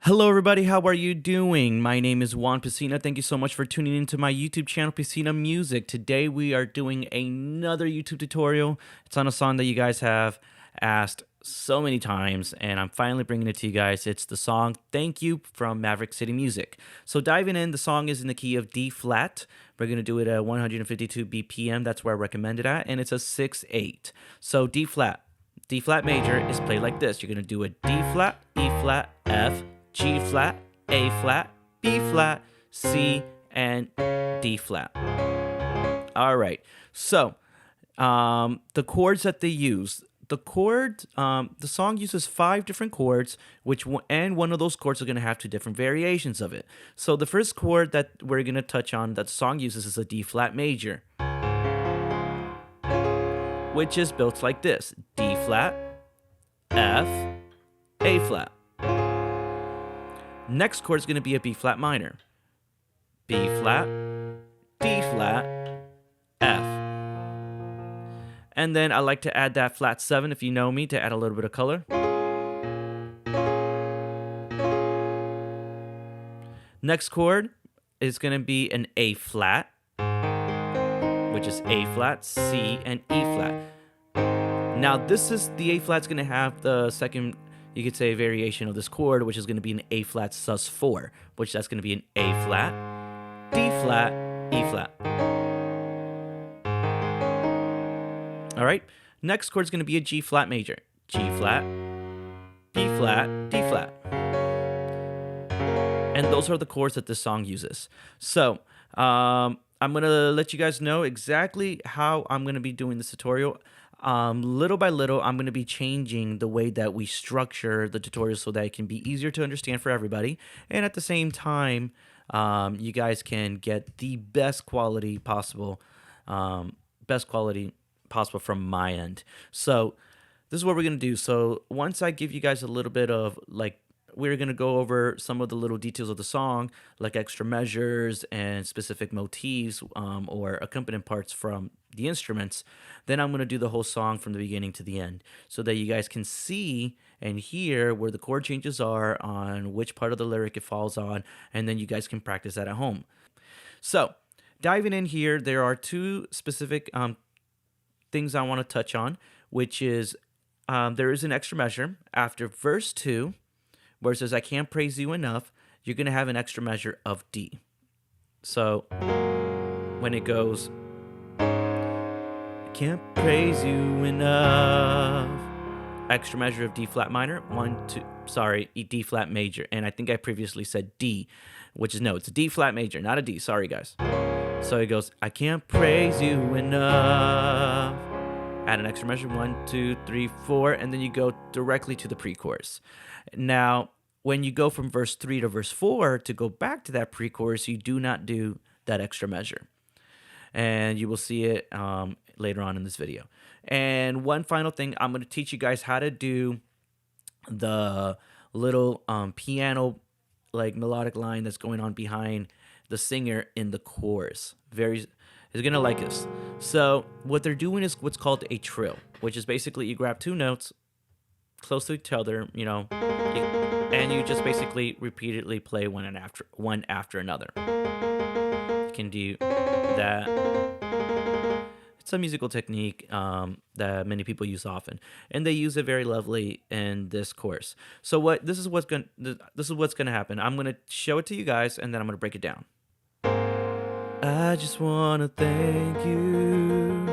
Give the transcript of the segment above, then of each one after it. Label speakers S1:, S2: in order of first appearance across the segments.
S1: Hello everybody, how are you doing? My name is Juan Piscina. Thank you so much for tuning into my YouTube channel, Piscina Music. Today we are doing another YouTube tutorial. It's on a song that you guys have asked so many times, and I'm finally bringing it to you guys. It's the song Thank You from Maverick City Music. So diving in, the song is in the key of D flat. We're going to do it at 152 BPM. That's where I recommend it at, and it's a 6/8. So D flat major is played like this. You're going to do a D flat, E flat, F, G flat, A flat, B flat, C, and D flat. All right. So the chords that they use. The song uses 5 different chords, and one of those chords are going to have 2 different variations of it. So the first chord that we're going to touch on that the song uses is a D flat major, which is built like this: D flat, F, A flat. Next chord is going to be a B flat minor, B flat, D flat, F. And then I like to add that flat 7, if you know me, to add a little bit of color. Next chord is going to be an A flat, which is A flat, C, and E flat. Now the A flat's going to have the second, you could say, variation of this chord, which is going to be an A flat sus4, which that's going to be an A flat, D flat, E flat. All right. Next chord is going to be a G flat major, G flat, B flat, D flat. And those are the chords that this song uses. So I'm going to let you guys know exactly how I'm going to be doing this tutorial. Little by little, I'm going to be changing the way that we structure the tutorial so that it can be easier to understand for everybody. And at the same time, you guys can get the best quality possible from my end. So this is what we're going to do. So once I give you guys a little bit of, like, we're going to go over some of the little details of the song, like extra measures and specific motifs or accompaniment parts from the instruments. Then I'm going to do the whole song from the beginning to the end so that you guys can see and hear where the chord changes are, on which part of the lyric it falls on, and then you guys can practice that at home. So diving in here, there are 2 specific things I want to touch on, which is there is an extra measure after verse 2, where it says, I can't praise you enough. You're going to have an extra measure of D. So when it goes, I can't praise you enough, extra measure of D flat minor, D flat major. And I think I previously said D, which is no, it's a D flat major, not a D. Sorry, guys. So it goes, I can't praise you enough. Add an extra measure, 1, 2, 3, 4, and then you go directly to the pre-chorus. Now, when you go from verse 3 to verse 4 to go back to that pre-chorus, you do not do that extra measure. And you will see it later on in this video. And one final thing, I'm going to teach you guys how to do the little piano, like, melodic line that's going on behind the singer in the chorus. Is going to like this. So what they're doing is what's called a trill, which is basically you grab 2 notes close to each other, and you just basically repeatedly play one after another. You can do that. It's a musical technique that many people use often, and they use it very lovely in this course. So this is what's going to happen. I'm going to show it to you guys, and then I'm going to break it down. I just wanna thank you.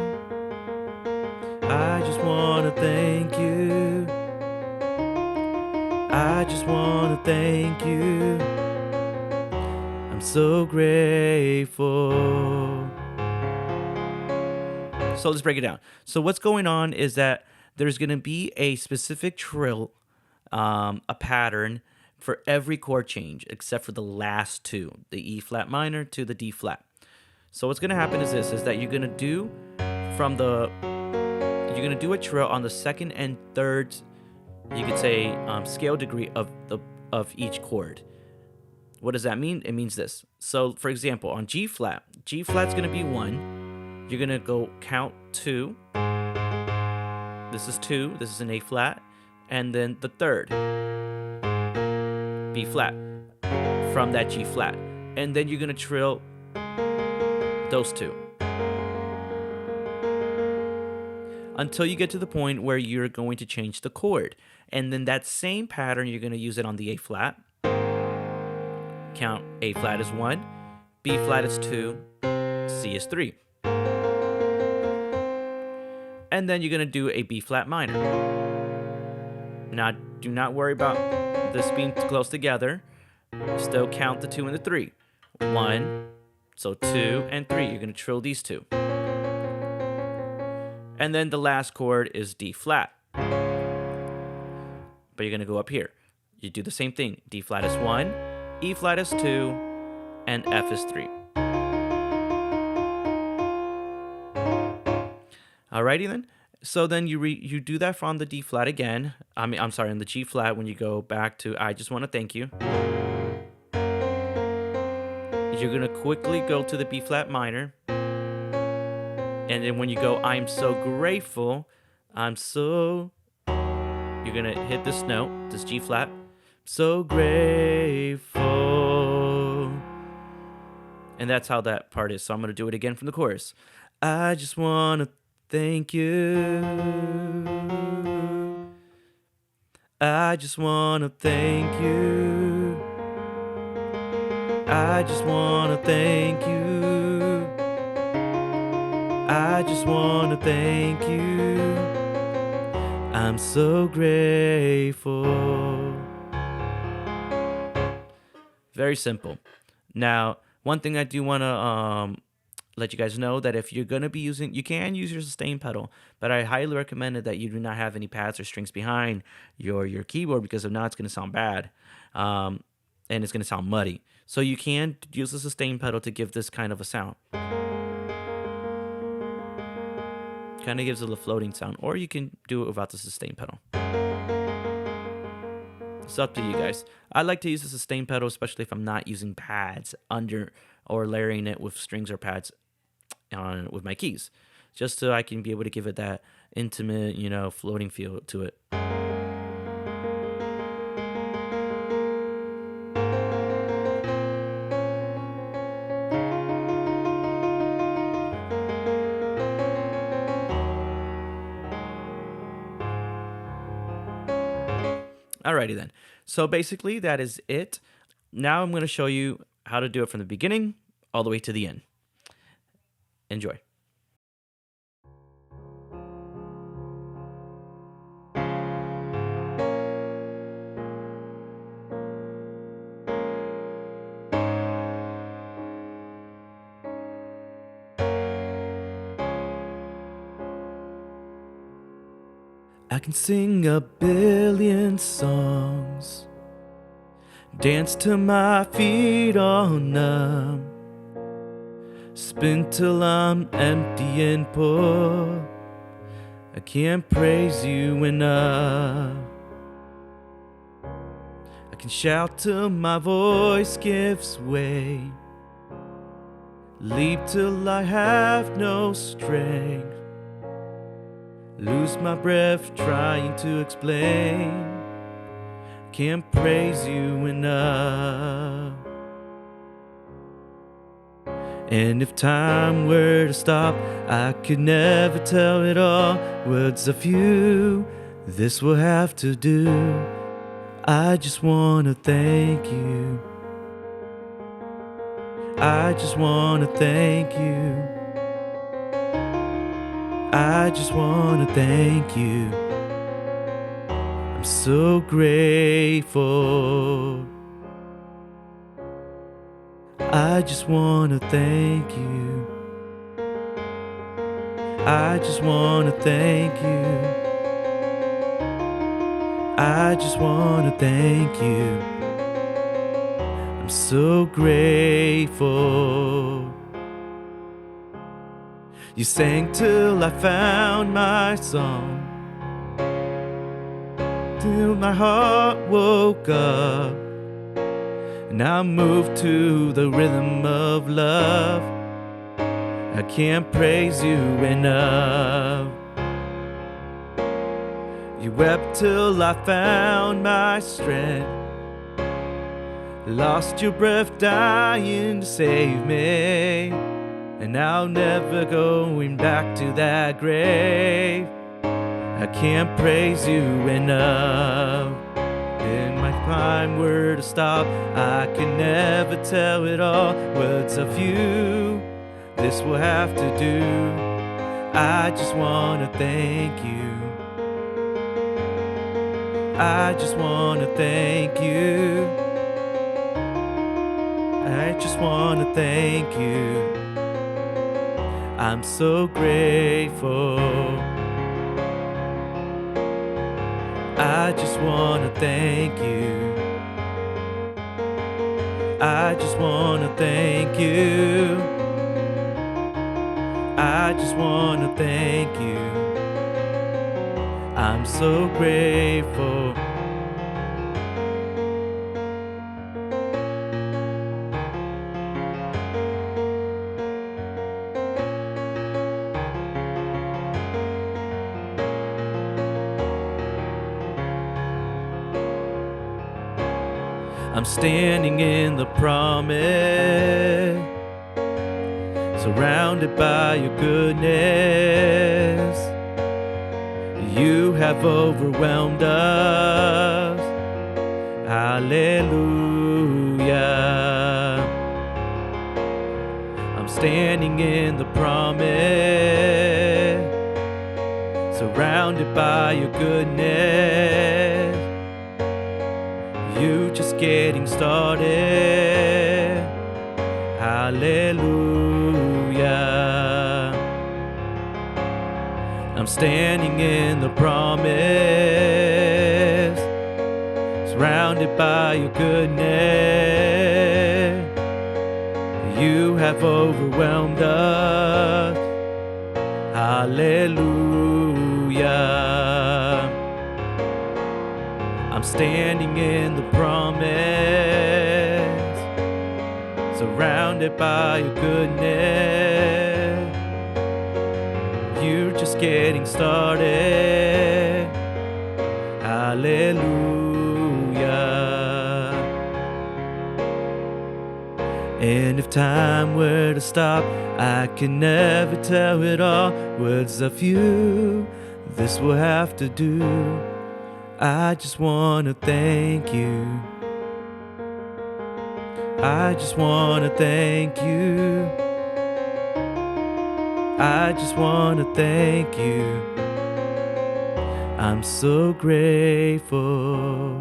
S1: I just wanna thank you. I just wanna thank you. I'm so grateful. So let's break it down. So what's going on is that there's gonna be a specific trill, a pattern for every chord change except for the last 2, the E flat minor to the D flat. So what's going to happen is that you're going to do a trill on the 2nd and 3rd, you could say, scale degree of each chord. What does that mean? It means this. So for example, on G flat's going to be 1. You're going to go count 2. This is 2. This is an A flat, and then the 3rd. B flat from that G flat. And then you're going to trill those two until you get to the point where you're going to change the chord. And then that same pattern, you're going to use it on the A flat. Count A flat as 1, B flat is 2, C is 3. And then you're going to do a B flat minor. Now, do not worry about this being close together. Still count the 2 and the 3. 1, so 2 and 3. You're going to trill these two. And then the last chord is D flat. But you're going to go up here. You do the same thing. D flat is 1, E flat is 2, and F is 3. Alrighty then. So then you do that on the D flat again. On the G flat when you go back to I Just Want to Thank You. You're going to quickly go to the B flat minor. And then when you go, I'm so grateful, you're going to hit this note, this G flat. So grateful. And that's how that part is. So I'm going to do it again from the chorus. I just want to thank you. I just want to thank you. I just want to thank you. I just want to thank you. I'm so grateful. Very simple. Now, one thing I do want to let you guys know that if you're going to be using, you can use your sustain pedal, but I highly recommend it that you do not have any pads or strings behind your keyboard, because if not, it's going to sound bad. And it's going to sound muddy. So you can use the sustain pedal to give this kind of a sound. Kind of gives it a floating sound, or you can do it without the sustain pedal. It's up to you guys. I like to use the sustain pedal, especially if I'm not using pads under or layering it with strings or pads on with my keys, just so I can be able to give it that intimate, floating feel to it. Alrighty then. So basically that is it. Now I'm going to show you how to do it from the beginning all the way to the end. Enjoy. I can sing a billion songs, dance till my feet all numb, spin till I'm empty and poor. I can't praise you enough. I can shout till my voice gives way, leap till I have no strength, lose my breath trying to explain. Can't praise you enough. And if time were to stop, I could never tell it all. Words are few, this will have to do. I just want to thank you. I just want to thank you. I just want to thank you. I'm so grateful. I just want to thank you. I just want to thank you. I just want to thank you. I'm so grateful. You sang till I found my song, till my heart woke up, and I moved to the rhythm of love. I can't praise you enough. You wept till I found my strength, Lost your breath dying to save me, and now never going back to that grave. I can't praise you enough. In my time were to stop, I can never tell it all. Words of you, this will have to do. I just wanna thank you. I just wanna thank you. I just wanna thank you. I'm so grateful. I just wanna thank you. I just wanna thank you. I just wanna thank you. I'm so grateful. I'm standing in the promise, surrounded by your goodness. You have overwhelmed us. Hallelujah. I'm standing in the promise, surrounded by your goodness. You just getting started. Hallelujah. I'm standing in the promise, surrounded by your goodness. You have overwhelmed us. Hallelujah. I'm standing in the promise, surrounded by your goodness. You're just getting started. Hallelujah. And if time were to stop, I can never tell it all. Words of you, this will have to do. I just wanna thank you. I just wanna thank you. I just wanna thank you. I'm so grateful.